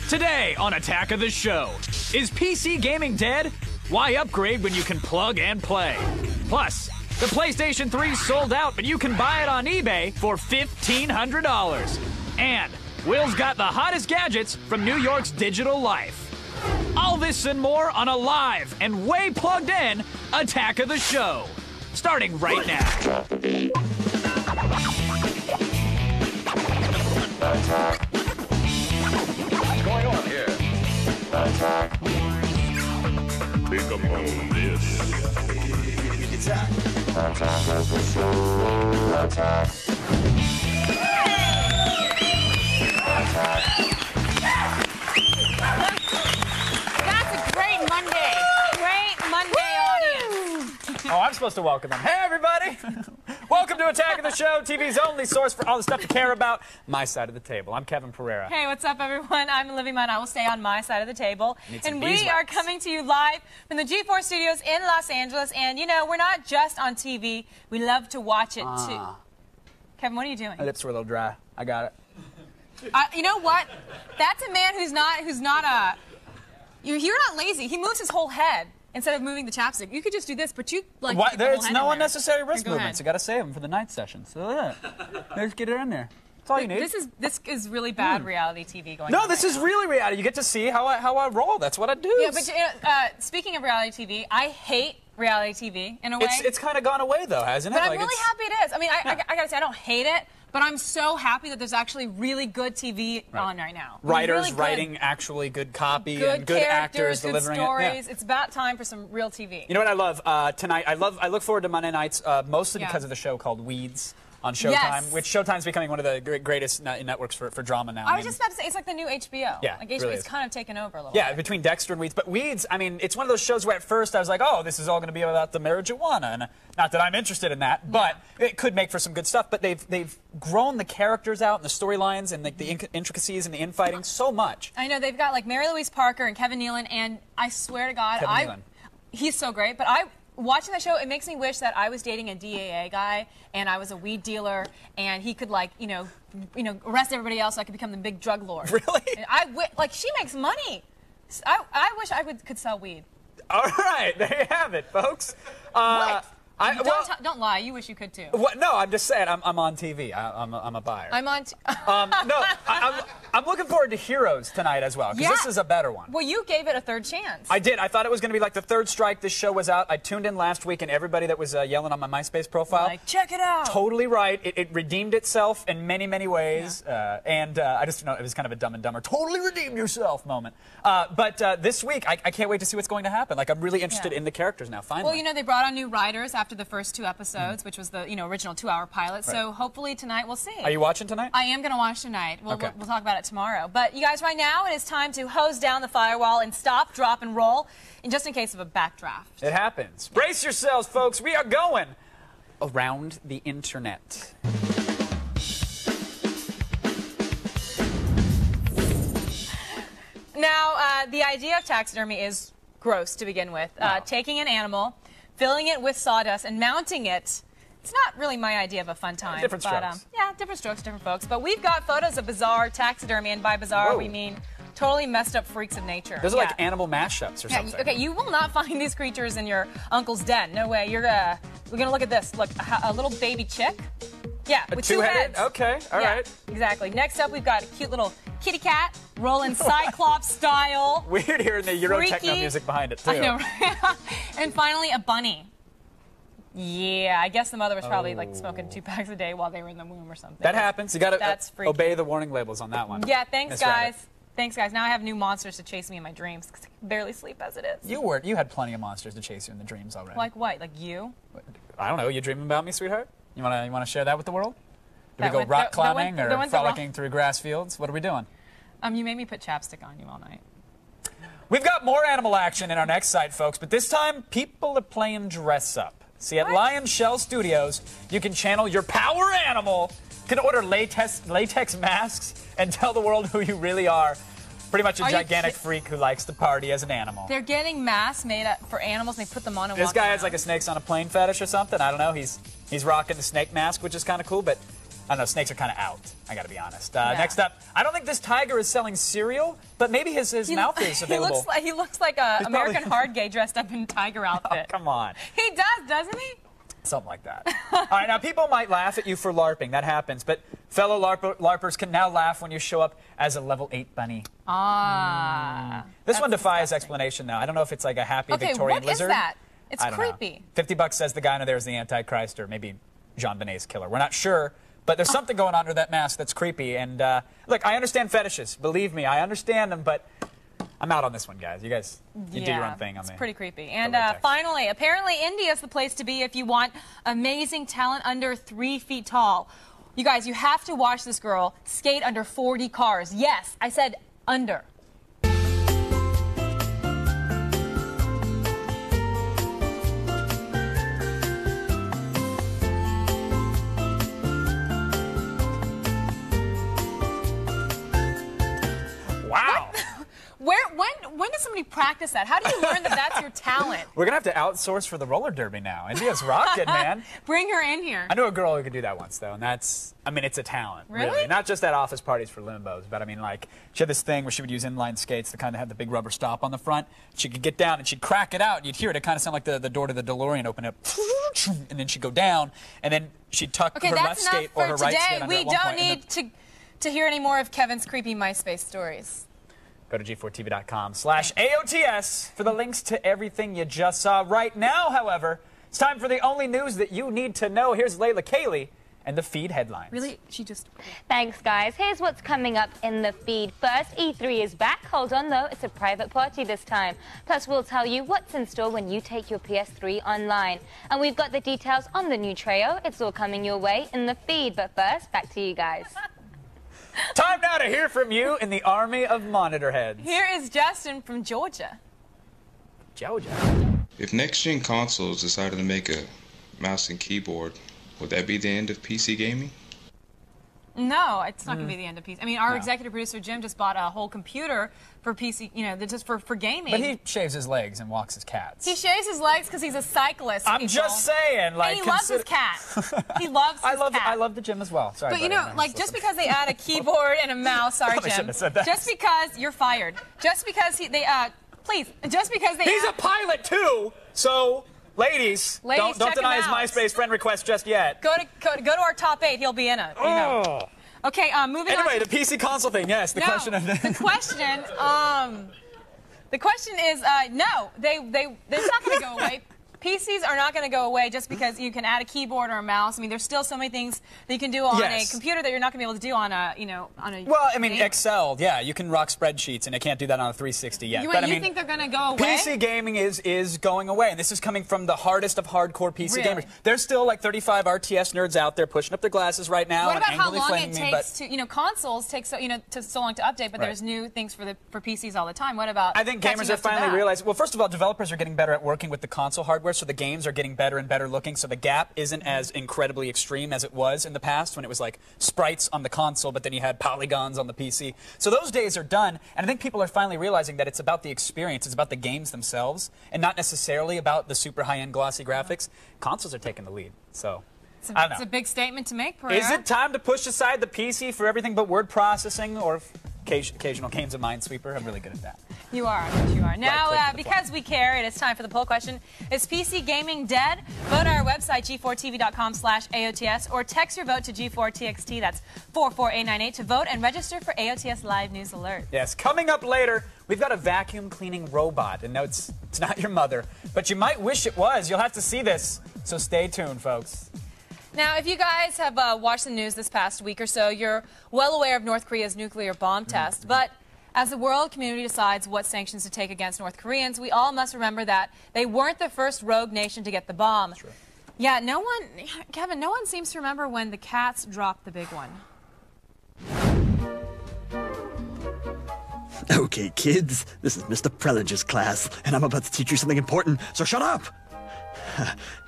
Today on Attack of the Show, is PC gaming dead? Why upgrade when you can plug and play? Plus, the PlayStation 3 sold out, but you can buy it on eBay for $1,500. And Will's got the hottest gadgets from New York's digital life. All this and more on a live and way plugged in Attack of the Show. Starting right now. Attack. What's going on here? Attack. Think upon this. Attack. Attack of the Show. Attack. Attack. That's a great Monday. Great Monday audience. Oh, I'm supposed to welcome them. Hey, everybody! Welcome to Attack of the Show, TV's only source for all the stuff you care about. My side of the table. I'm Kevin Pereira. Hey, what's up, everyone? I'm Olivia Munn. I will stay on my side of the table. And we are coming to you live from the G4 studios in Los Angeles. And, you know, we're not just on TV. We love to watch it, too. Kevin, what are you doing? My lips were a little dry. I got it. You know what? That's a man who's not you're not lazy. He moves his whole head instead of moving the chapstick. You could just do this, but you like. There's no unnecessary wrist movements. You got to save them for the night session. So let's get it in there. That's all you need. This is really bad reality TV going on. No, this is really reality. You get to see how I roll. That's what I do. Yeah, but speaking of reality TV, I hate reality TV in a way. It's kind of gone away though, hasn't it? But I'm really happy it is. I mean, I gotta say, I don't hate it. But I'm so happy that there's actually really good TV on right now. Writers really writing actually good copy good and good actors good delivering stories. it. Yeah. It's about time for some real TV. You know what I love tonight? I look forward to Monday nights mostly because of the show called Weeds on Showtime, which Showtime's becoming one of the greatest networks for drama now. I was just about to say, it's like the new HBO. Yeah, like HBO really is kind of taken over a little bit. bit. Between Dexter and Weeds. But Weeds, I mean, it's one of those shows where at first I was like, oh, this is all going to be about the marijuana. And not that I'm interested in that, but it could make for some good stuff. But they've grown the characters out and the storylines and the intricacies and the infighting so much. I know, they've got like Mary Louise Parker and Kevin Nealon, and I swear to God, he's so great. But watching the show, it makes me wish that I was dating a DAA guy and I was a weed dealer and he could like, you know, arrest everybody else so I could become the big drug lord. Really? Like she makes money. I wish I could sell weed. All right, there you have it, folks. What? Don't lie. You wish you could too. What? No, I'm just saying. I'm on TV. I'm a buyer. I'm on. No, I'm looking forward to Heroes tonight as well because this is a better one. Well, you gave it a third chance. I did. I thought it was going to be like the third strike. This show was out. I tuned in last week, and everybody that was yelling on my MySpace profile, like, check it out. Totally right. It redeemed itself in many, many ways, and I just know it was kind of a Dumb and Dumber, totally redeemed yourself moment. But this week, I can't wait to see what's going to happen. Like I'm really interested in the characters now. Finally. Well, you know, they brought on new writers after the first 2 episodes, which was the original 2-hour pilot. So hopefully tonight we'll see. Are you watching tonight? I am going to watch tonight. We'll talk about it tomorrow. But you guys, right now it is time to hose down the firewall and stop, drop, and roll, and just in case of a backdraft. It happens. Brace yourselves, folks. We are going around the internet. Now, the idea of taxidermy is gross to begin with. Taking an animal, filling it with sawdust, and mounting it. It's not really my idea of a fun time. Different strokes. Yeah, different strokes, different folks. But we've got photos of bizarre taxidermy, and by bizarre we mean totally messed up freaks of nature. Those are like animal mashups or something. Okay, you will not find these creatures in your uncle's den. No way. We're gonna look at this. Look, a little baby chick. Yeah, with 2 heads. Okay, all right. Exactly. Next up, we've got a cute little kitty cat rolling Cyclops style. Weird hearing the Euro techno music behind it too. I know, right? And finally, a bunny. Yeah, I guess the mother was probably like smoking 2 packs a day while they were in the womb or something. That happens. You got to obey the warning labels on that one. Yeah, thanks, guys. Thanks, guys. Now I have new monsters to chase me in my dreams because I can barely sleep as it is. You had plenty of monsters to chase you in the dreams already. Like what? Like you? I don't know. You dreaming about me, sweetheart? You wanna share that with the world? Do we go rock climbing or frolicking through grass fields? What are we doing? You made me put chapstick on you all night. We've got more animal action in our next site, folks, but this time people are playing dress up. See, at Lion Shell Studios, you can channel your power animal, you can order latex masks, and tell the world who you really are. Pretty much a gigantic freak who likes to party as an animal. They're getting masks made up for animals, and they put them on and This guy has like a snakes on a plane fetish or something. I don't know. He's rocking the snake mask, which is kind of cool, but I don't know, snakes are kind of out, I gotta be honest. Next up, I don't think this tiger is selling cereal, but maybe his mouth is available. He looks like an American hard gay dressed up in a tiger outfit. Oh, come on. He does, doesn't he? Something like that. All right, now people might laugh at you for LARPing. That happens. But fellow LARPers can now laugh when you show up as a level 8 bunny. This one defies explanation, though. I don't know if it's like a happy Victorian lizard. What is that? It's I don't creepy. know. $50 says the guy under there is the Antichrist, or maybe Jean Benet's killer. We're not sure, but there's something going on under that mask that's creepy. And look, I understand fetishes. Believe me, I understand them, but I'm out on this one, guys. You guys, do your own thing on me. It's pretty creepy. And finally, apparently India is the place to be if you want amazing talent under 3 feet tall. You guys, you have to watch this girl skate under 40 cars. Yes, I said under. Wow. When does somebody practice that? How do you learn that that's your talent? We're going to have to outsource for the roller derby now. India's rocking, man. Bring her in here. I knew a girl who could do that once, though, and that's, I mean, it's a talent. Really? Not just at office parties for limbos, but I mean, like, she had this thing where she would use inline skates to kind of have the big rubber stop on the front. She could get down and she'd crack it out, and you'd hear it. It kind of sounded like the door to the DeLorean open up, and then she'd go down, and then she'd tuck her left skate or her right skate under we at one don't point, need to hear any more of Kevin's creepy MySpace stories. Go to g4tv.com/AOTS for the links to everything you just saw. Right now, however, it's time for the only news that you need to know. Here's Layla Kaylee and the feed headlines. Really? She just... Thanks, guys. Here's what's coming up in the feed. First, E3 is back. Hold on, though. It's a private party this time. Plus, we'll tell you what's in store when you take your PS3 online. And we've got the details on the new Treo. It's all coming your way in the feed. But first, back to you guys. Time now to hear from you in the army of monitor heads. Here is Justin from Georgia. Georgia. If next-gen consoles decided to make a mouse and keyboard, would that be the end of PC gaming? No, it's not going to be the end of PC. I mean, our executive producer, Jim, just bought a whole computer for PC, you know, just for gaming. But he shaves his legs and walks his cats. He shaves his legs because he's a cyclist. I'm just saying, like, and he loves his cat. He loves his cat. I love the gym as well. Sorry, but you know, like, just because they add a keyboard and a mouse, sorry, Probably Jim. shouldn't have said that. Just because you're fired. Just because just because they. He's a pilot too, so. Ladies, don't check deny his him out. MySpace friend request just yet. Go to our top 8. He'll be in it. You know. Okay, moving on. Anyway, the PC console thing. Yes, the question of the question is no. They're not going to go away. PCs are not going to go away just because you can add a keyboard or a mouse. I mean, there's still so many things that you can do on a computer that you're not going to be able to do on a, on a. Well, I mean, Excel, yeah, you can rock spreadsheets, and I can't do that on a 360 yet. You think they're going to go away? PC gaming is going away, and this is coming from the hardest of hardcore PC gamers. There's still like 35 RTS nerds out there pushing up their glasses right now. What about and how angrily long flaming it me, takes to, consoles take so long to update, but there's new things for PCs all the time. What about? I think gamers are finally realizing. Well, first of all, developers are getting better at working with the console hardware, so the games are getting better and better looking, so the gap isn't as incredibly extreme as it was in the past when it was like sprites on the console, but then you had polygons on the PC. So those days are done, and I think people are finally realizing that it's about the experience, it's about the games themselves, and not necessarily about the super high-end glossy graphics. Consoles are taking the lead, so I don't know. It's a big statement to make, Pereira. Is it time to push aside the PC for everything but word processing or occasional games of Minesweeper? I'm really good at that. You are. You are. Now, because we care, it is time for the poll question. Is PC gaming dead? Vote on our website, g4tv.com/AOTS, or text your vote to G4TXT. That's 44898 to vote and register for AOTS Live News Alert. Yes, coming up later, we've got a vacuum cleaning robot. And no, it's not your mother, but you might wish it was. You'll have to see this, so stay tuned, folks. Now, if you guys have watched the news this past week or so, you're well aware of North Korea's nuclear bomb test. But as the world community decides what sanctions to take against North Koreans, we all must remember that they weren't the first rogue nation to get the bomb. That's right. Yeah, Kevin, no one seems to remember when the cats dropped the big one. Okay, kids, this is Mr. Prelige's class, and I'm about to teach you something important, so shut up!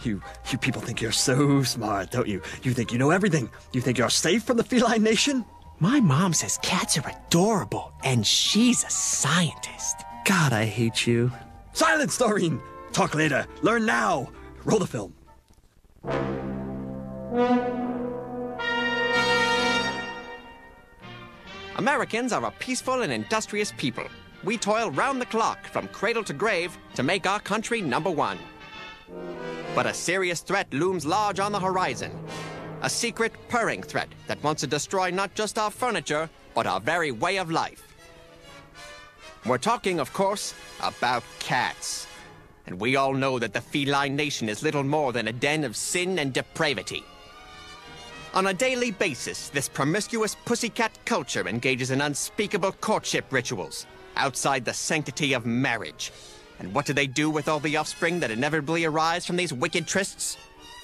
You people think you're so smart, don't you? You think you know everything. You think you're safe from the feline nation? My mom says cats are adorable, and she's a scientist. God, I hate you. Silence, Doreen! Talk later. Learn now. Roll the film. Americans are a peaceful and industrious people. We toil round the clock, from cradle to grave, to make our country #1. But a serious threat looms large on the horizon. A secret, purring threat that wants to destroy not just our furniture, but our very way of life. We're talking, of course, about cats. And we all know that the feline nation is little more than a den of sin and depravity. On a daily basis, this promiscuous pussycat culture engages in unspeakable courtship rituals outside the sanctity of marriage. And what do they do with all the offspring that inevitably arise from these wicked trysts?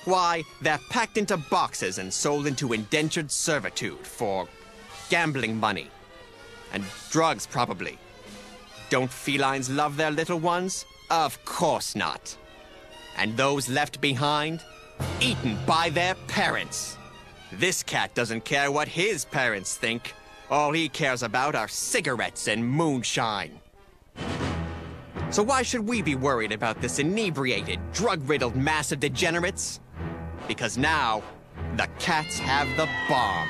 Why, they're packed into boxes and sold into indentured servitude for gambling money. And drugs, probably. Don't felines love their little ones? Of course not. And those left behind? Eaten by their parents. This cat doesn't care what his parents think. All he cares about are cigarettes and moonshine. So why should we be worried about this inebriated, drug-riddled mass of degenerates? Because now, the cats have the bomb.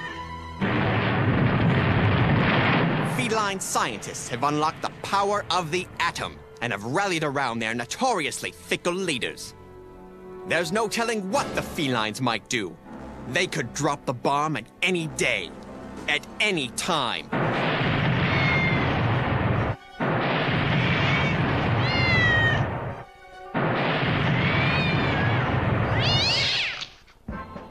Feline scientists have unlocked the power of the atom and have rallied around their notoriously fickle leaders. There's no telling what the felines might do. They could drop the bomb at any day, at any time.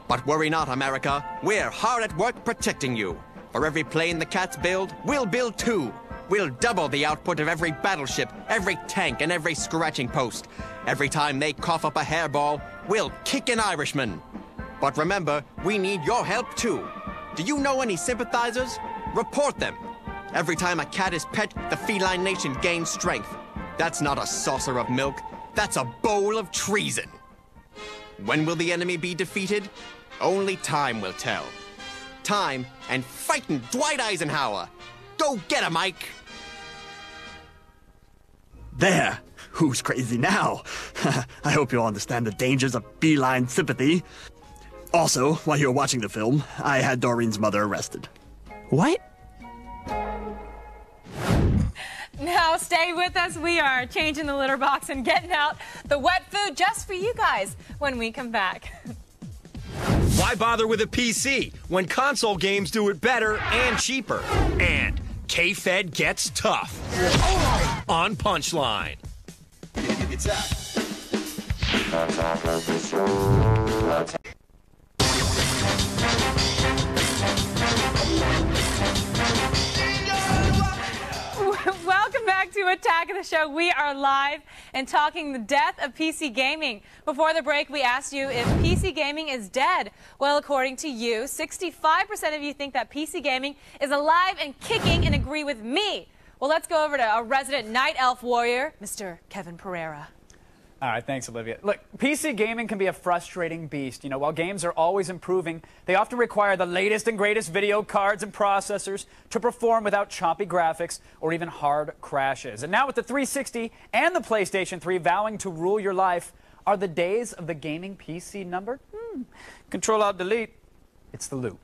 But worry not, America. We're hard at work protecting you. For every plane the cats build, we'll build 2. We'll double the output of every battleship, every tank, and every scratching post. Every time they cough up a hairball, we'll kick an Irishman. But remember, we need your help too. Do you know any sympathizers? Report them. Every time a cat is pet, the feline nation gains strength. That's not a saucer of milk. That's a bowl of treason. When will the enemy be defeated? Only time will tell. Time and fighting Dwight Eisenhower. Go get him, Mike. There! Who's crazy now? I hope you'll understand the dangers of feline sympathy. Also, while you were watching the film, I had Doreen's mother arrested. What? Now stay with us. We are changing the litter box and getting out the wet food just for you guys when we come back. Why bother with a PC when console games do it better and cheaper? And K-Fed gets tough on Punchline. Welcome back to Attack of the Show. We are live and talking the death of PC gaming. Before the break, we asked you if PC gaming is dead. Well, according to you, 65% of you think that PC gaming is alive and kicking and agree with me. Well, let's go over to our resident night elf warrior, Mr. Kevin Pereira. All right, thanks, Olivia. Look, PC gaming can be a frustrating beast. You know, while games are always improving, they often require the latest and greatest video cards and processors to perform without choppy graphics or even hard crashes. And now with the 360 and the PlayStation 3 vowing to rule your life, are the days of the gaming PC numbered? Control-Alt-Delete. It's the loop.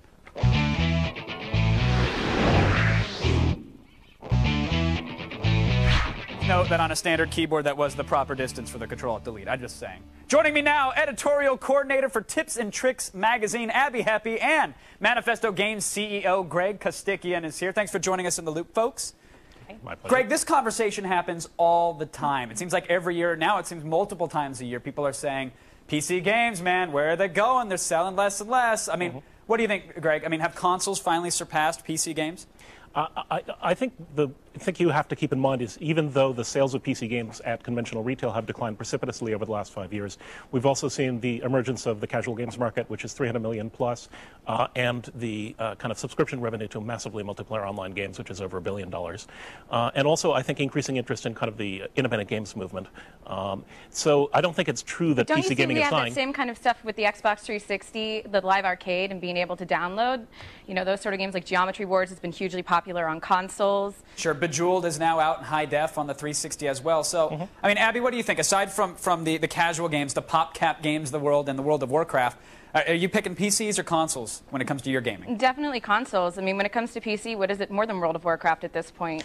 Note that on a standard keyboard that was the proper distance for the Control-Alt-Delete. I'm just saying. Joining me now, editorial coordinator for Tips and Tricks magazine, Abby Happy, and Manifesto Games CEO Greg Kostikian is here. Thanks for joining us in the loop, folks. My pleasure. Greg, this conversation happens all the time. It seems like every year now, it seems multiple times a year, people are saying, PC games, man, where are they going? They're selling less and less. I mean, what do you think, Greg? I mean, have consoles finally surpassed PC games? I think you have to keep in mind is even though the sales of PC games at conventional retail have declined precipitously over the last 5 years, we've also seen the emergence of the casual games market, which is 300 million plus, and the kind of subscription revenue to massively multiplayer online games, which is over $1 billion. And also, I think, increasing interest in kind of the independent games movement. So I don't think it's true that PC gaming is dying. Don't you think we have that same kind of stuff with the Xbox 360, the live arcade, and being able to download? You know, those sort of games like Geometry Wars has been hugely popular on consoles. Sure, Bejeweled is now out in high def on the 360 as well. So, I mean, Abby, what do you think? Aside from the casual games, the PopCap games of the world and the World of Warcraft, Are you picking PCs or consoles when it comes to your gaming? Definitely consoles. I mean, when it comes to PC, what is it more than World of Warcraft at this point?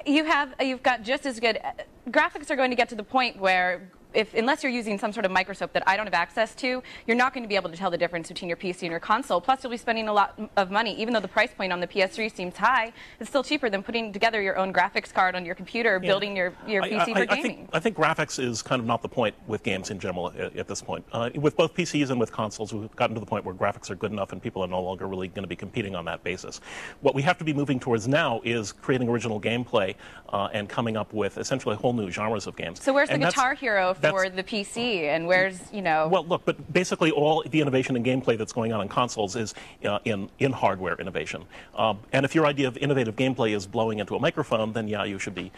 You've got just as good graphics are going to get to the point where unless you're using some sort of microscope that I don't have access to, you're not going to be able to tell the difference between your PC and your console. Plus, you'll be spending a lot of money. Even though the price point on the PS3 seems high, it's still cheaper than putting together your own graphics card on your computer, building your PC for gaming. I think graphics is kind of not the point with games in general at this point. With both PCs and with consoles, we've gotten to the point where graphics are good enough and people are no longer really going to be competing on that basis. What we have to be moving towards now is creating original gameplay and coming up with essentially whole new genres of games. So where's the Guitar Hero for the PC? And where's, Well, look, but basically all the innovation in gameplay that's going on consoles is in hardware innovation. And if your idea of innovative gameplay is blowing into a microphone, then yeah, you should be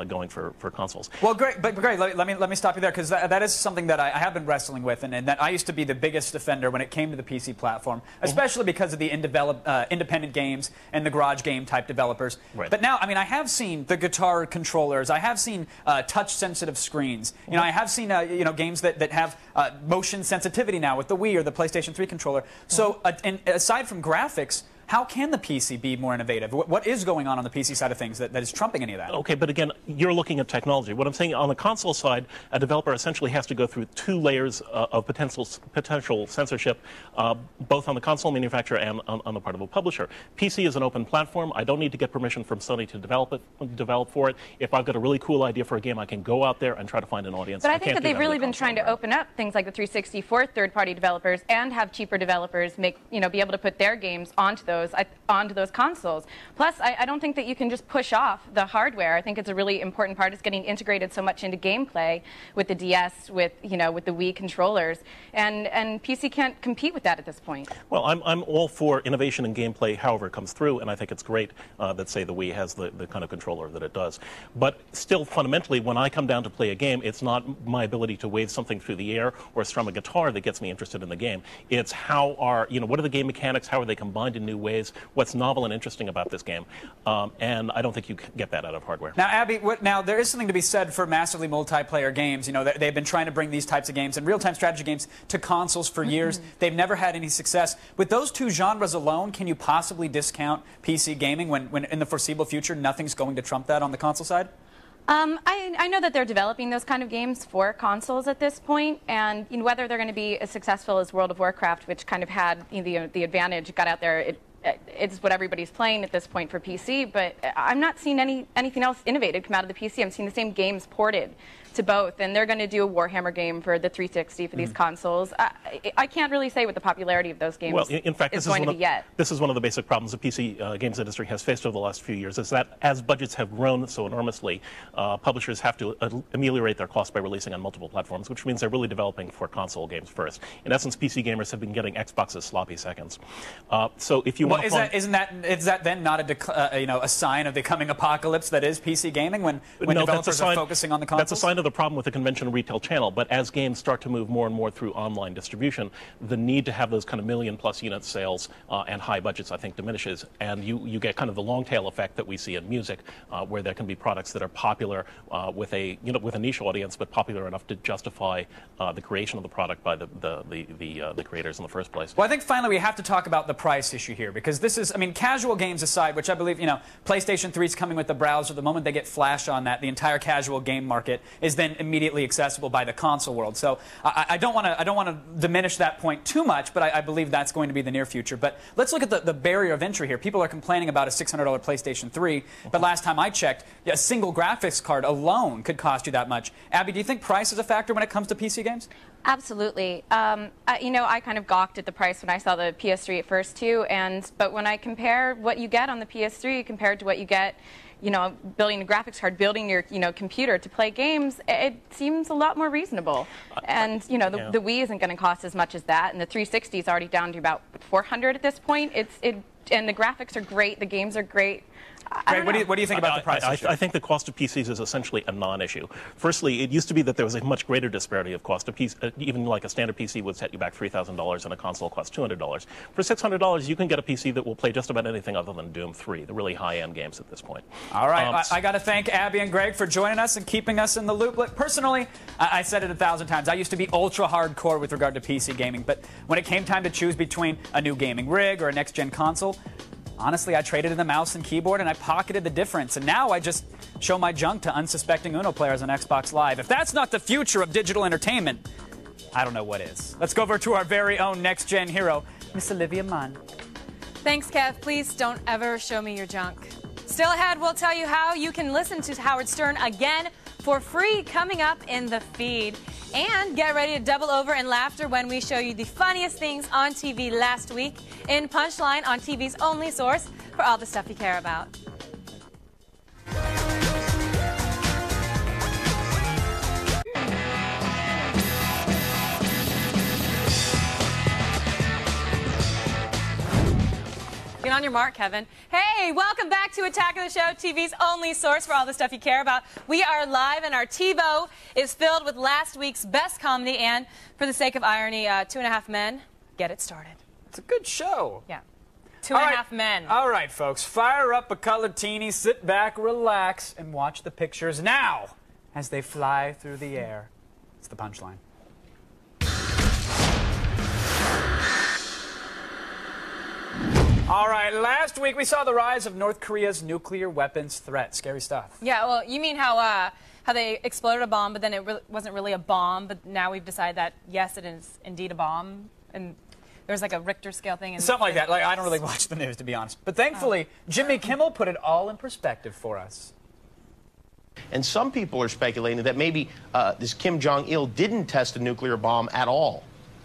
going for consoles. Well, great, but great. Let me stop you there, because that is something that I have been wrestling with, and that I used to be the biggest defender when it came to the PC platform, especially because of the independent games and the garage game type developers. Right. But now, I mean, I have seen the guitar controllers. I have seen touch-sensitive screens. I have seen games that have motion sensitivity now with the Wii or the PlayStation 3 controller. So, and aside from graphics, how can the PC be more innovative? What is going on the PC side of things that is trumping any of that? Okay, but again, you're looking at technology. What I'm saying, on the console side, a developer essentially has to go through 2 layers of potential censorship, both on the console manufacturer and on the part of a publisher. PC is an open platform. I don't need to get permission from Sony to develop for it. If I've got a really cool idea for a game, I can go out there and try to find an audience. But I think that they've really been trying to open up things like the 360 for third-party developers and have cheaper developers be able to put their games onto those consoles. Plus, I don't think that you can just push off the hardware. I think it's a really important part. It's getting integrated so much into gameplay with the DS, with the Wii controllers, and PC can't compete with that at this point. Well, I'm all for innovation in gameplay, however it comes through, and I think it's great that, say, the Wii has the kind of controller that it does. But still, fundamentally, when I come down to play a game, it's not my ability to wave something through the air or strum a guitar that gets me interested in the game. It's what are the game mechanics? How are they combined in new ways? What's novel and interesting about this game? And I don't think you can get that out of hardware. Now, Abby, now there is something to be said for massively multiplayer games. They've been trying to bring these types of games and real-time strategy games to consoles for years. They've never had any success. With those 2 genres alone, can you possibly discount PC gaming when in the foreseeable future nothing's going to trump that on the console side? I know that they're developing those kind of games for consoles at this point, and whether they're going to be as successful as World of Warcraft, which kind of had the advantage, got out there. It's what everybody's playing at this point for PC, but I'm not seeing anything else innovative come out of the PC. I'm seeing the same games ported to both, and they're going to do a Warhammer game for the 360 for these consoles. I can't really say what the popularity of those games in fact, is going to be yet. This is one of the basic problems the PC games industry has faced over the last few years, is that as budgets have grown so enormously, publishers have to ameliorate their costs by releasing on multiple platforms, which means they're really developing for console games first. In essence, PC gamers have been getting Xbox's sloppy seconds. So if you want is that then not a sign of the coming apocalypse that is PC gaming when developers are focusing on the consoles? That's a sign of the problem with the conventional retail channel, but as games start to move more and more through online distribution, the need to have those kind of million-plus unit sales and high budgets, I think, diminishes, and you get kind of the long tail effect that we see in music, where there can be products that are popular with a niche audience, but popular enough to justify the creation of the product by the creators in the first place. Well, I think finally we have to talk about the price issue here, because this is, casual games aside, which I believe, PlayStation 3 is coming with the browser. The moment they get Flash on that, the entire casual game market is then immediately accessible by the console world. So I don't want to diminish that point too much, but I believe that's going to be the near future. But let's look at the barrier of entry here. People are complaining about a $600 PlayStation 3, but last time I checked, a single graphics card alone could cost you that much. Abby, do you think price is a factor when it comes to PC games? Absolutely. I kind of gawked at the price when I saw the PS3 at first too, but when I compare what you get on the PS3 compared to what you get, building a graphics card, building your, computer to play games, it seems a lot more reasonable. And, the Wii isn't going to cost as much as that, and the 360 is already down to about $400 at this point. And the graphics are great, the games are great. Greg, what do you think about the price issue? I think the cost of PCs is essentially a non-issue. Firstly, it used to be that there was a much greater disparity of cost of PC. Even like a standard PC would set you back $3,000 and a console costs $200. For $600, you can get a PC that will play just about anything other than Doom 3, the really high-end games at this point. All right, I got to thank Abby and Greg for joining us and keeping us in the loop. Look, personally, I said it 1,000 times. I used to be ultra hardcore with regard to PC gaming, but when it came time to choose between a new gaming rig or a next-gen console, honestly, I traded in the mouse and keyboard and I pocketed the difference. And now I just show my junk to unsuspecting Uno players on Xbox Live. If that's not the future of digital entertainment, I don't know what is. Let's go over to our very own next-gen hero, Miss Olivia Munn. Thanks, Kev. Please don't ever show me your junk. Still ahead, we'll tell you how you can listen to Howard Stern again for free coming up in the feed. And get ready to double over in laughter when we show you the funniest things on TV last week in Punchline, on TV's only source for all the stuff you care about. Get on your mark, Kevin. Hey, welcome back to Attack of the Show, TV's only source for all the stuff you care about. We are live, and our TiVo is filled with last week's best comedy, and for the sake of irony, 2.5 Men. Get it started. It's a good show. Yeah. 2.5 Men. All right, folks, fire up a colored teeny, sit back, relax, and watch the pictures now as they fly through the air. It's the Punchline. All right, last week we saw the rise of North Korea's nuclear weapons threat. Scary stuff. Yeah, well, you mean how they exploded a bomb, but then it wasn't really a bomb, but now we've decided that, yes, it is indeed a bomb, and there's like a Richter scale thing. And something like that. Like, I don't really watch the news, to be honest. But thankfully, Jimmy Kimmel put it all in perspective for us. And some people are speculating that maybe this Kim Jong-il didn't test a nuclear bomb at all.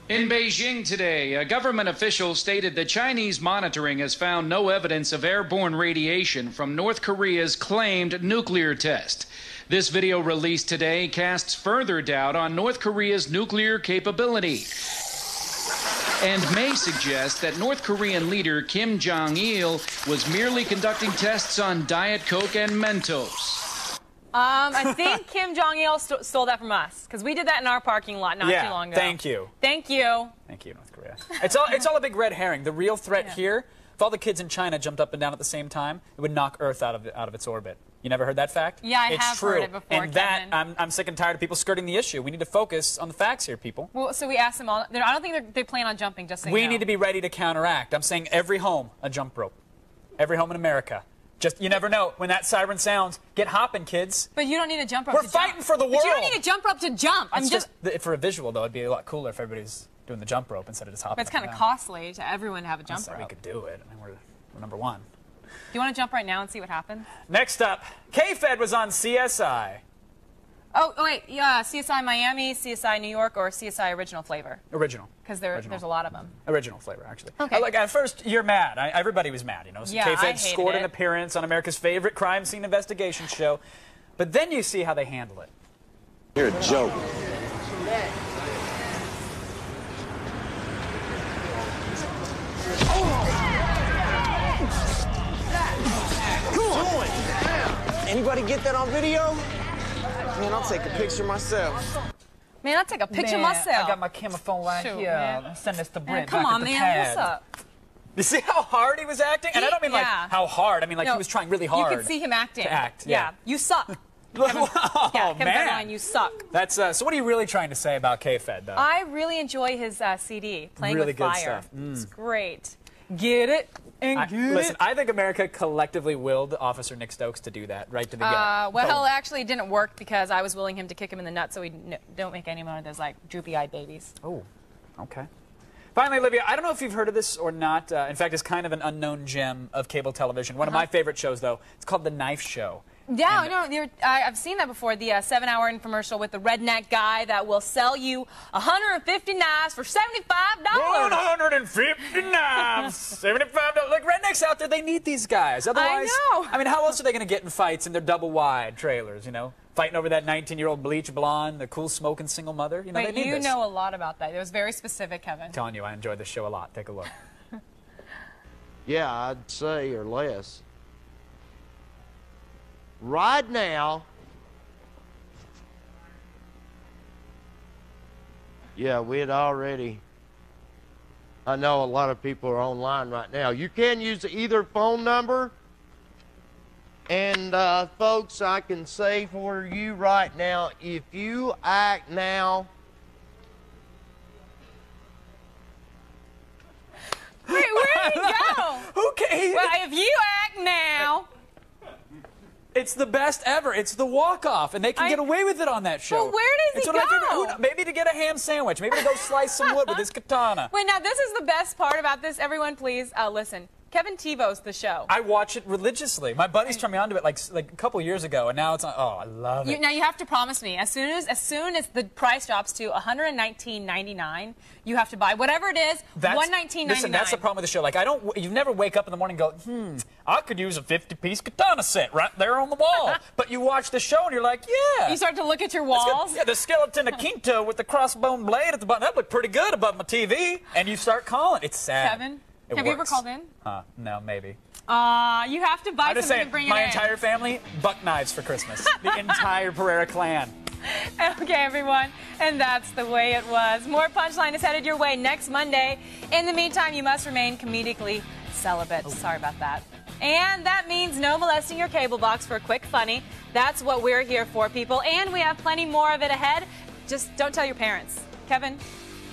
In Beijing today, a government official stated that Chinese monitoring has found no evidence of airborne radiation from North Korea's claimed nuclear test. This video released today casts further doubt on North Korea's nuclear capability and may suggest that North Korean leader Kim Jong-il was merely conducting tests on Diet Coke and Mentos. I think Kim Jong-il stole that from us, because we did that in our parking lot not too long ago. Thank you. Thank you. Thank you, North Korea. It's all a big red herring. The real threat here, if all the kids in China jumped up and down at the same time, it would knock Earth out of its orbit. You never heard that fact? Yeah, I it's have true. heard it before, And Kevin. that, I'm sick and tired of people skirting the issue. We need to focus on the facts here, people. Well, so we asked them all. I don't think they plan on jumping, just so We you know. need to be ready to counteract. I'm saying every home, a jump rope. Every home in America. Just, you never know. When that siren sounds, get hopping, kids. But you don't need a jump rope We're to fighting jump. for the world. But you don't need a jump rope to jump. I'm just for a visual, though, it'd be a lot cooler if everybody's doing the jump rope instead of just hopping. But it's kind of costly to everyone to have a jump rope. We could do it. I mean, we're number one. Do you want to jump right now and see what happens? Next up, K-Fed was on CSI. Oh, wait, yeah, CSI Miami, CSI New York, or CSI Original Flavor? Original. Because there's a lot of them. Original flavor, actually. Okay. Like, at first, you're mad. Everybody was mad, you know. So Yeah, I K-Fed hated scored an it. appearance on America's favorite crime scene investigation show. But then you see how they handle it. You're a joke. Anybody get that on video? Man, I'll take a picture myself. Man, I'll take a picture Man, myself. I got my camera phone right Shoot, here. man. Let me send this to Brent. Come back on, at the man, pad. what's up? You see how hard he was acting? And I don't mean like how hard. I mean like No, he was trying really hard. You could see him acting. To act, Yeah. You suck. Oh, Kevin man. Federline, you suck. That's so what are you really trying to say about K-Fed, though? I really enjoy his CD, Playing Really with good Fire. stuff. It's great. Get it? And get Listen, it? I think America collectively willed Officer Nick Stokes to do that right to the get. Well, actually, it didn't work because I was willing him to kick him in the nuts so we don't make any more of those, like, droopy-eyed babies. Oh, okay. Finally, Olivia, I don't know if you've heard of this or not. In fact, it's kind of an unknown gem of cable television. One of my favorite shows, though, it's called The Knife Show. Yeah, I've seen that before. The 7-hour infomercial with the redneck guy that will sell you 150 knives for $75. 150 knives, $75. Like rednecks out there, they need these guys. Otherwise, know. I mean, how else are they going to get in fights in their double-wide trailers? You know, fighting over that 19-year-old bleach blonde, the cool smoking single mother. You know, Wait, they need you this. know a lot about that. It was very specific, Kevin. I'm telling you, I enjoyed this show a lot. Take a look. Yeah, I'd say, or less. right now. Yeah, we had already. I know a lot of people are online right now. You can use either phone number. And, folks, I can say for you right now, if you act now. Wait, where did he go? Who cares? Well, if you act now. It's the best ever. It's the walk-off, and they can get away with it on that show. Well, where does he go? Maybe to get a ham sandwich. Maybe to go slice some wood with his katana. Wait, now this is the best part about this. Everyone, please listen. Kevin TiVo's the show. I watch it religiously. My buddies turned me on to it like a couple years ago, and now it's on. Oh, I love it. Now you have to promise me as soon as the price drops to $119.99, you have to buy whatever it is. $119.99. Listen, that's the problem with the show. Like you never wake up in the morning and go, I could use a 50-piece katana set right there on the wall. But you watch the show and you're like, yeah. You start to look at your walls. Yeah, the skeleton of Quinto with the crossbone blade at the bottom. That looked pretty good above my TV. And you start calling. It's sad. Kevin, have you ever called in? No, maybe. You have to buy something to bring it in. My entire family, buck knives for Christmas. The entire Pereira clan. Okay, everyone, and that's the way it was. More Punchline is headed your way next Monday. In the meantime, you must remain comedically celibate. Sorry about that. And that means no molesting your cable box for a quick funny. That's what we're here for, people. And we have plenty more of it ahead. Just don't tell your parents. Kevin?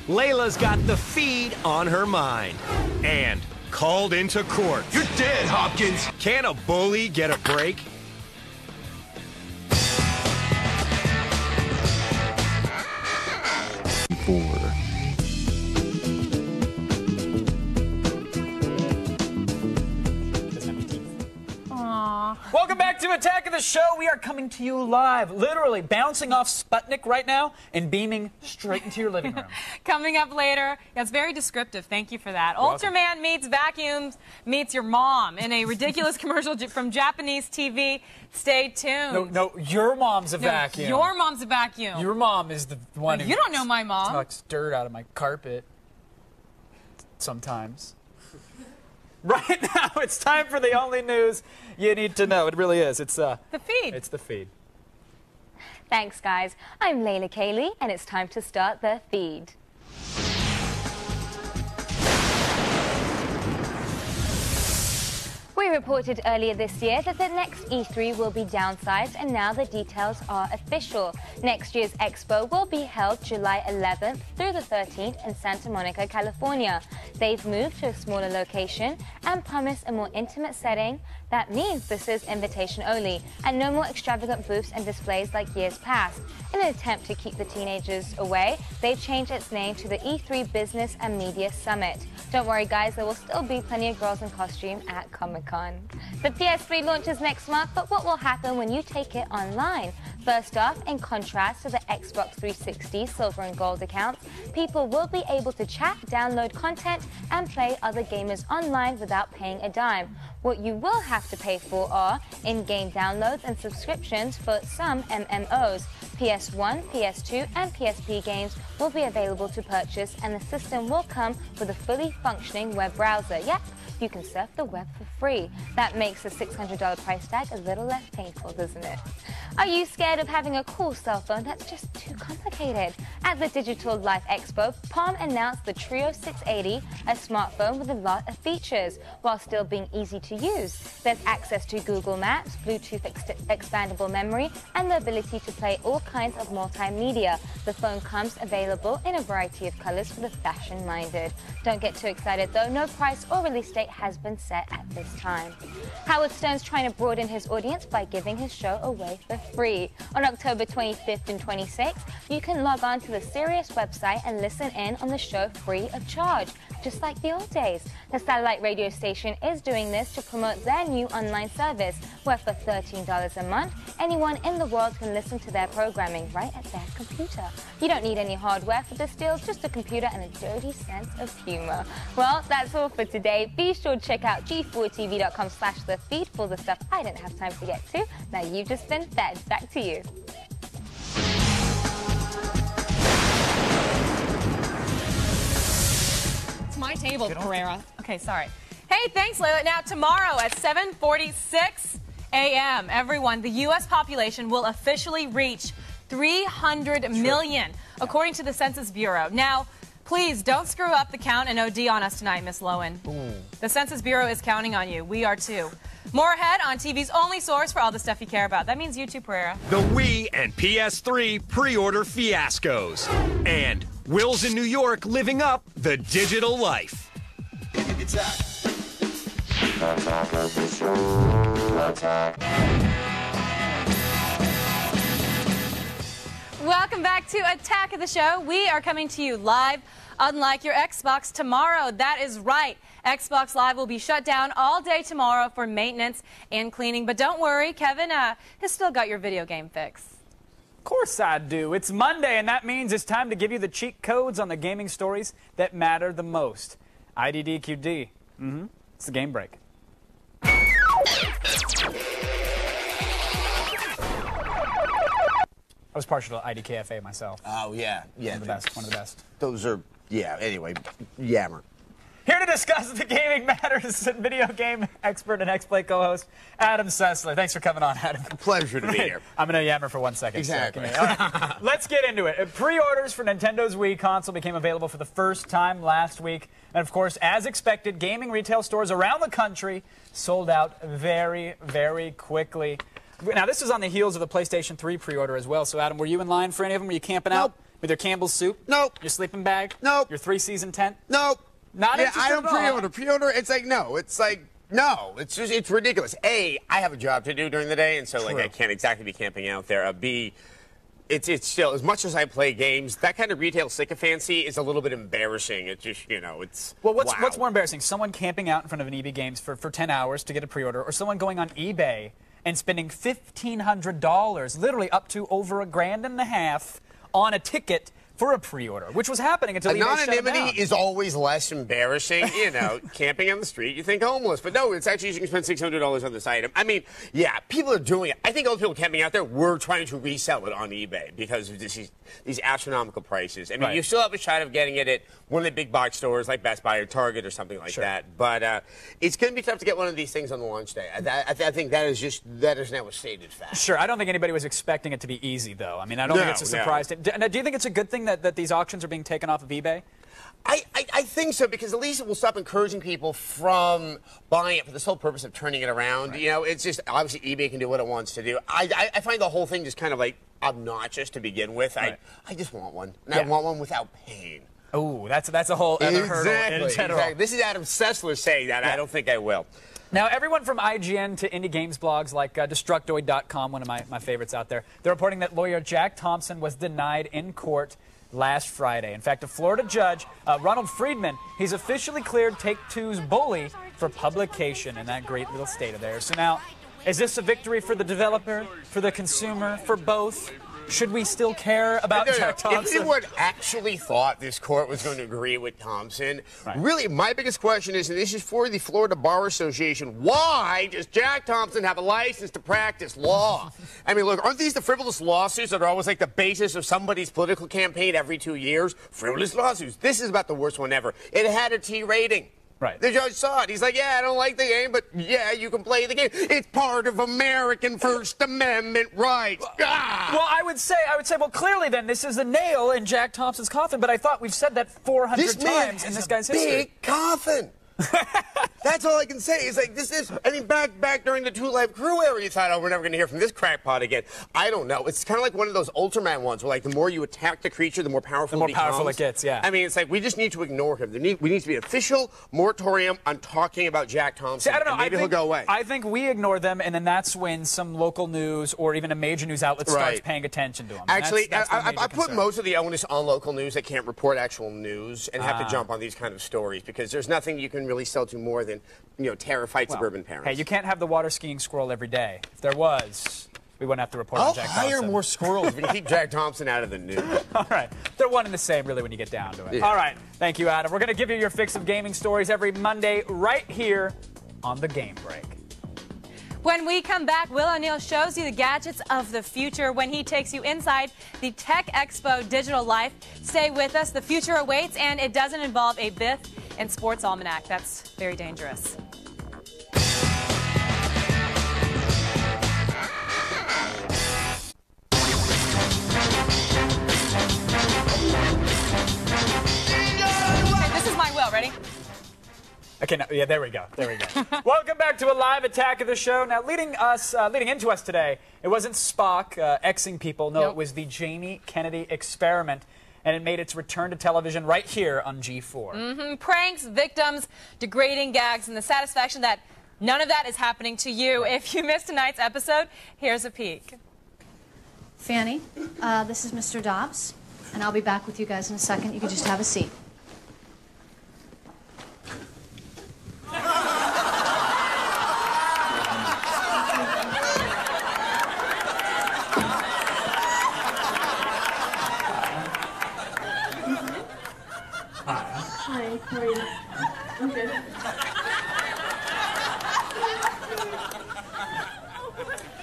Layla's got the feed on her mind. And called into court. You're dead, Hopkins. Can a bully get a break? Welcome back to Attack of the Show. We are coming to you live, literally bouncing off Sputnik right now and beaming straight into your living room. Coming up later, that's very descriptive. Thank you for that. Ultraman meets vacuums meets your mom in a ridiculous commercial from Japanese TV. Stay tuned. No, your mom's a vacuum. Your mom's a vacuum. Your mom is the one who... You don't know my mom. Tucks dirt out of my carpet. Sometimes. Right now, it's time for the only news you need to know. It really is. It's the feed. It's the feed. Thanks, guys. I'm Layla Kaylee, and it's time to start the feed. We reported earlier this year that the next E3 will be downsized, and now the details are official. Next year's expo will be held July 11th through the 13th in Santa Monica, California. They've moved to a smaller location and promise a more intimate setting. That means this is invitation only, and no more extravagant booths and displays like years past. In an attempt to keep the teenagers away, they've changed its name to the E3 Business and Media Summit. Don't worry, guys, there will still be plenty of girls in costume at Comic-Con. The PS3 launches next month, but what will happen when you take it online? First off, in contrast to the Xbox 360 Silver and Gold accounts, people will be able to chat, download content, and play other gamers online without paying a dime. What you will have to pay for are in-game downloads and subscriptions for some MMOs. PS1, PS2, and PSP games will be available to purchase, and the system will come with a fully functioning web browser. Yep, you can surf the web for free. That makes the $600 price tag a little less painful, doesn't it? Are you scared of having a cool cell phone that's just too complicated? At the Digital Life Expo, Palm announced the Trio 680, a smartphone with a lot of features, while still being easy to use. There's access to Google Maps, Bluetooth expandable memory, and the ability to play all kinds of multimedia. The phone comes available in a variety of colors for the fashion-minded. Don't get too excited though, no price or release date has been set at this time. Howard Stern's trying to broaden his audience by giving his show away for free. On October 25th and 26th, you can log on to the Sirius website and listen in on the show free of charge, just like the old days. The satellite radio station is doing this to promote their new online service, where for $13 a month, anyone in the world can listen to their programming right at their computer. You don't need any hardware for this deal, just a computer and a dirty sense of humor. Well, that's all for today. Be sure to check out g4tv.com/thefeed for the stuff I didn't have time to get to. Now you've just been fed. Back to you. It's my table, Pereira. Okay, sorry. Hey, thanks, Layla. Now, tomorrow at 7:46, a.m., everyone, the U.S. population will officially reach 300 million, according to the Census Bureau. Now, please don't screw up the count and OD on us tonight, Miss Lowen. The Census Bureau is counting on you. We are too. More ahead on TV's only source for all the stuff you care about. That means you too, Pereira. The Wii and PS3 pre-order fiascos. And Will's in New York living up the digital life. Welcome back to Attack of the Show. We are coming to you live, unlike your Xbox tomorrow. That is right. Xbox Live will be shut down all day tomorrow for maintenance and cleaning. But don't worry, Kevin has still got your video game fix. Of course I do. It's Monday, and that means it's time to give you the cheat codes on the gaming stories that matter the most. IDDQD. It's the game break. I was partial to IDKFA myself. Oh, yeah. One of the best. One of the best. Those are, yeah, anyway, Yammer. Here to discuss the gaming matters, video game expert and X-Play co-host, Adam Sessler. Thanks for coming on, Adam. Pleasure to be here. I'm going to yammer for 1 second. Exactly. So right. Let's get into it. Pre-orders for Nintendo's Wii console became available for the first time last week. And, of course, as expected, gaming retail stores around the country sold out very, very quickly. Now, this was on the heels of the PlayStation 3 pre-order as well. So, Adam, were you in line for any of them? Were you camping out with your Campbell's soup? Nope. Your sleeping bag? Nope. Your 3-season tent? Nope. Not interested I don't at all. pre-order. Pre-order, it's like, no. It's like, no. It's just, it's ridiculous. A, I have a job to do during the day, and so, like, I can't exactly be camping out there. B, it's still, as much as I play games, that kind of retail sycophancy is a little bit embarrassing. It's just, you know, it's, well, what's more embarrassing? Someone camping out in front of an EB Games for 10 hours to get a pre-order, or someone going on eBay and spending $1,500, literally up to over $1,500 on a ticket for a pre-order, which was happening until eBay shut it down. Anonymity is always less embarrassing. You know, camping on the street, you think homeless. But no, it's actually, you can spend $600 on this item. I mean, yeah, people are doing it. I think all the people camping out there were trying to resell it on eBay because of these astronomical prices. I mean, you still have a shot of getting it at one of the big box stores like Best Buy or Target or something like that. But it's going to be tough to get one of these things on the launch day. I think that is now a stated fact. Sure. I don't think anybody was expecting it to be easy, though. I mean, I don't think it's a surprise. Now, do you think it's a good thing that these auctions are being taken off of eBay? I think so, because at least it will stop encouraging people from buying it for the sole purpose of turning it around. Right. You know, it's just, obviously, eBay can do what it wants to do. I find the whole thing just kind of, like, obnoxious to begin with. Right. I just want one. And I want one without pain. Oh, that's a whole other hurdle in general. Exactly. This is Adam Sessler saying that. I don't think I will. Now, everyone from IGN to indie games blogs like Destructoid.com, one of my favorites out there, they're reporting that lawyer Jack Thompson was denied in court last Friday. In fact, a Florida judge, Ronald Friedman, he's officially cleared Take-Two's Bully for publication in that great little state of theirs. So now, is this a victory for the developer, for the consumer, for both? Should we still care about Jack Thompson? If anyone actually thought this court was going to agree with Thompson, really, my biggest question is, and this is for the Florida Bar Association, why does Jack Thompson have a license to practice law? I mean, look, aren't these the frivolous lawsuits that are always like the basis of somebody's political campaign every 2 years? Frivolous lawsuits. This is about the worst one ever. It had a T rating. Right. The judge saw it. He's like, yeah, I don't like the game, but yeah, you can play the game. It's part of American First Amendment rights. Well, I would say, well, clearly then this is a nail in Jack Thompson's coffin, but I thought we've said that 400 times in this guy's history. Big coffin. That's all I can say. It's like, this is, I mean, back during the Two Live Crew era, you thought, oh, we're never going to hear from this crackpot again. I don't know. It's kind of like one of those Ultraman ones where, like, the more you attack the creature, the more powerful it becomes. The more powerful it gets, yeah. I mean, it's like, we just need to ignore him. We need to be an official moratorium on talking about Jack Thompson. See, I don't know. Maybe he'll go away. I think we ignore them, and then that's when some local news or even a major news outlet starts paying attention to them. Actually, I put most of the onus on local news that can't report actual news and have to jump on these kind of stories, because there's nothing you can really sell to more than, you know, terrified suburban parents. Hey, you can't have the water skiing squirrel every day. If there was, we wouldn't have to report on Jack Thompson. I'll hire more squirrels if we can keep Jack Thompson out of the news. All right. They're one and the same, really, when you get down to it. Yeah. All right. Thank you, Adam. We're going to give you your fix of gaming stories every Monday right here on The Game Break. When we come back, Will O'Neill shows you the gadgets of the future when he takes you inside the Tech Expo Digital Life. Stay with us. The future awaits, and it doesn't involve a Biff and Sports Almanac. That's very dangerous. Okay, yeah, there we go. Welcome back to a live attack of the show. Now, leading into us today, it wasn't Spock Xing people. No, It was the Jamie Kennedy experiment, and it made its return to television right here on G4. Pranks, victims, degrading gags, and the satisfaction that none of that is happening to you. If you missed tonight's episode, here's a peek. Fanny, this is Mr. Dobbs, and I'll be back with you guys in a second. You can just have a seat. Hi, how are you? I'm good.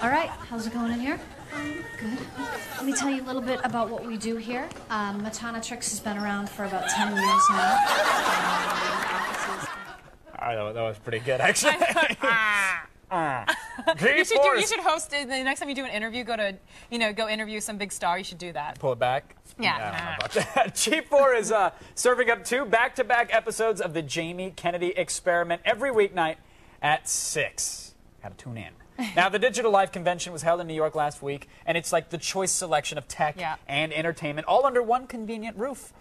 All right, how's it going in here? Good. Let me tell you a little bit about what we do here. Matanatrix has been around for about 10 years now. That was pretty good, actually. You should host the next time you do an interview. Go interview some big star. You should do that. Pull it back. Yeah. I don't know about that. G4 is serving up 2 back-to-back episodes of the Jamie Kennedy experiment every weeknight at 6. Gotta tune in. Now, the Digital Life convention was held in New York last week, and it's like the choice selection of tech and entertainment all under one convenient roof.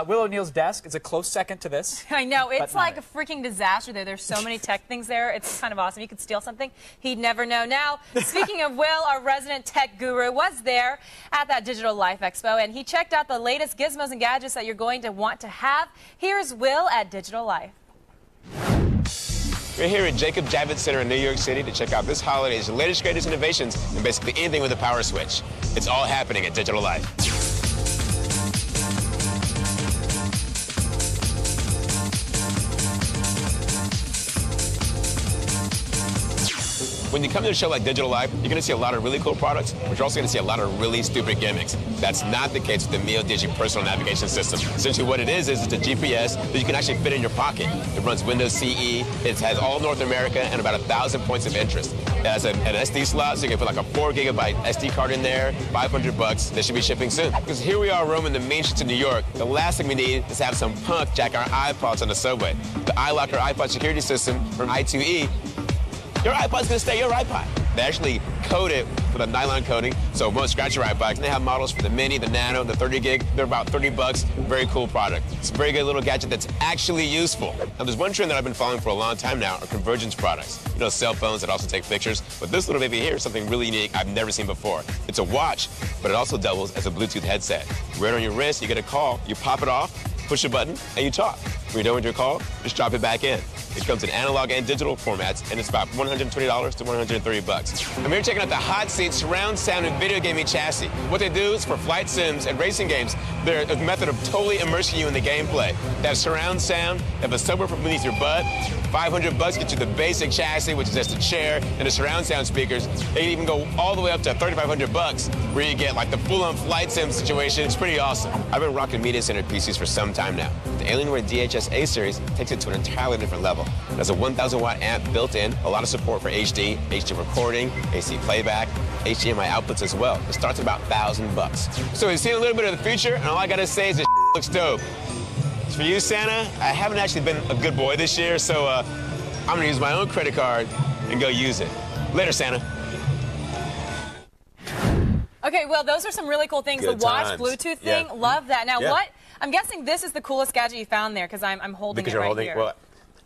Will O'Neill's desk is a close second to this. I know. It's like a freaking disaster there. There's so many tech things there. It's kind of awesome. You could steal something. He'd never know. Now, speaking of Will, our resident tech guru was there at that Digital Life Expo, and he checked out the latest gizmos and gadgets that you're going to want to have. Here's Will at Digital Life. We're here at Jacob Javits Center in New York City to check out this holiday's latest, greatest innovations and basically anything with a power switch. It's all happening at Digital Life. When you come to a show like Digital Life, you're going to see a lot of really cool products, but you're also going to see a lot of really stupid gimmicks. That's not the case with the Mio Digi personal navigation system. Essentially what it is it's a GPS that you can actually fit in your pocket. It runs Windows CE, it has all North America and about 1,000 points of interest. It has an SD slot, so you can put like a 4 gigabyte SD card in there, $500. They should be shipping soon. Because here we are roaming the main streets of New York. The last thing we need is to have some punk jack our iPods on the subway. The iLocker iPod security system from I2E, your iPod's gonna stay your iPod. They actually coat it with a nylon coating, so it won't scratch your iPod. And they have models for the Mini, the Nano, the 30 gig. They're about $30. Very cool product. It's a very good little gadget that's actually useful. Now, there's one trend that I've been following for a long time now are convergence products. You know, cell phones that also take pictures. But this little baby here is something really unique I've never seen before. It's a watch, but it also doubles as a Bluetooth headset. You wear it on your wrist, you get a call, you pop it off, push a button, and you talk. When you're done with your call, just drop it back in. It comes in analog and digital formats, and it's about $120 to $130. I'm here checking out the Hot Seat surround sound and video gaming chassis. What they do is for flight sims and racing games, they're a method of totally immersing you in the gameplay. They have surround sound, they have a subwoofer beneath your butt. $500 gets you the basic chassis, which is just a chair, and the surround sound speakers. They can even go all the way up to $3,500, where you get like the full-on flight sim situation. It's pretty awesome. I've been rocking Media Center PCs for some time now. The Alienware DHS A series takes it to an entirely different level. It has a 1,000-watt amp built in, a lot of support for HD, HD recording, AC playback, HDMI outputs as well. It starts at about $1,000. So we've seen a little bit of the future, and all I gotta say is this looks dope. As for you, Santa, I haven't actually been a good boy this year, so I'm gonna use my own credit card and go use it. Later, Santa. Okay, well, those are some really cool things. Good the watch times. Bluetooth thing, love that. Now, what? I'm guessing this is the coolest gadget you found there because I'm holding Because it you're right holding, here. well,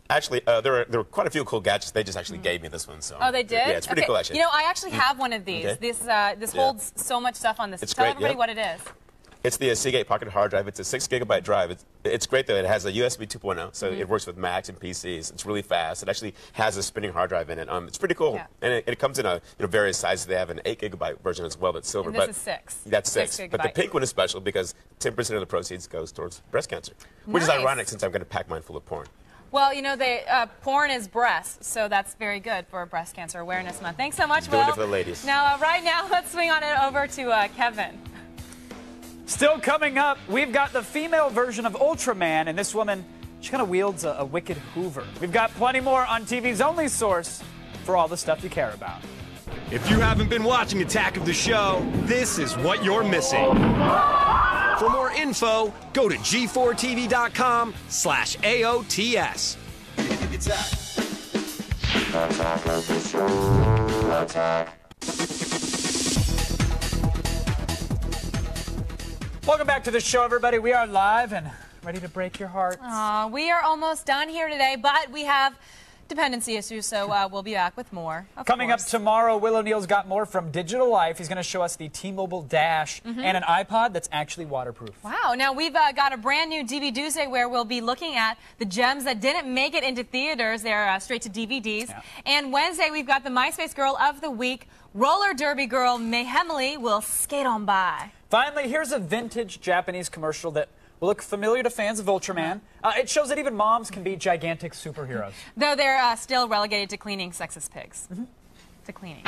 actually, there were quite a few cool gadgets. They just actually gave me this one. So. Oh, they did? Yeah, it's pretty cool, actually. You know, I actually have one of these. Okay. This holds so much stuff on this. It's Tell great, everybody yeah. what it is. It's the Seagate Pocket hard drive. It's a 6 gigabyte drive. It's great, though. It has a USB 2.0, so it works with Macs and PCs. It's really fast. It actually has a spinning hard drive in it. It's pretty cool. Yeah. And it comes in various sizes. They have an 8 gigabyte version as well that's silver. And this is 6. That's 6. 6 But the gigabyte. pink one is special because 10% of the proceeds goes towards breast cancer, which is Nice. ironic since I'm going to pack mine full of porn. Well, you know, porn is breasts, so that's very good for Breast Cancer Awareness Month. Thanks so much, Will. Doing it for the ladies. Now, right now, let's swing on it over to Kevin. Still coming up, we've got the female version of Ultraman, and this woman, she kind of wields a wicked Hoover. We've got plenty more on TV's only source for all the stuff you care about. If you haven't been watching Attack of the Show, this is what you're missing. For more info, go to g4tv.com/AOTS. Attack of the show. Attack. Welcome back to the show, everybody. We are live and ready to break your hearts. We are almost done here today, but we have dependency issues, so we'll be back with more. Coming up tomorrow, Will O'Neill's got more from Digital Life. He's going to show us the T-Mobile Dash and an iPod that's actually waterproof. Wow. Now, we've got a brand new DVD where we'll be looking at the gems that didn't make it into theaters. They're straight to DVDs. Yeah. And Wednesday, we've got the MySpace Girl of the Week. Roller derby girl Mayhemily will skate on by. Finally, here's a vintage Japanese commercial that will look familiar to fans of Ultraman. It shows that even moms can be gigantic superheroes. Though they're still relegated to cleaning sexist pigs. To cleaning.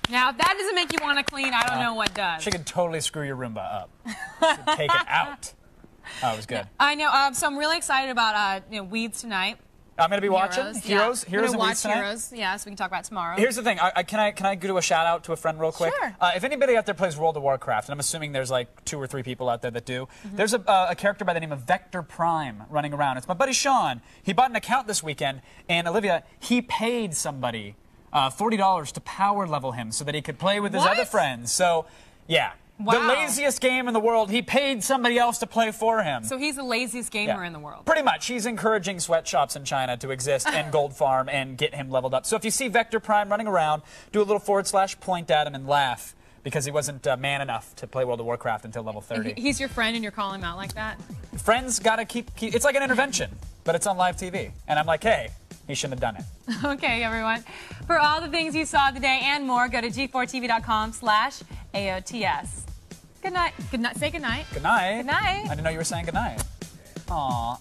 Now, if that doesn't make you want to clean, I don't know what does. She could totally screw your Roomba up. She could take it out. Oh, it was good. I know. So I'm really excited about Weeds tonight. I'm going to be watching Heroes. Yeah. Heroes and Weeds tonight. Heroes. Yeah, so we can talk about it tomorrow. Here's the thing. Can I do a shout out to a friend real quick? Sure. If anybody out there plays World of Warcraft, and I'm assuming there's like 2 or 3 people out there that do, there's a character by the name of Vector Prime running around. It's my buddy Sean. He bought an account this weekend, and Olivia, he paid somebody $40 to power level him so that he could play with his other friends. So, yeah. Wow. The laziest game in the world, he paid somebody else to play for him. So he's the laziest gamer in the world. Pretty much. He's encouraging sweatshops in China to exist and Gold Farm and get him leveled up. So if you see Vector Prime running around, do a little / point at him and laugh because he wasn't man enough to play World of Warcraft until level 30. He's your friend and you're calling him out like that? Friends gotta keep it's like an intervention, but it's on live TV. And I'm like, hey, he shouldn't have done it. Okay, everyone. For all the things you saw today and more, go to g4tv.com/AOTS. Good night. Good night. Say good night. Good night. Good night. I didn't know you were saying good night. Aw.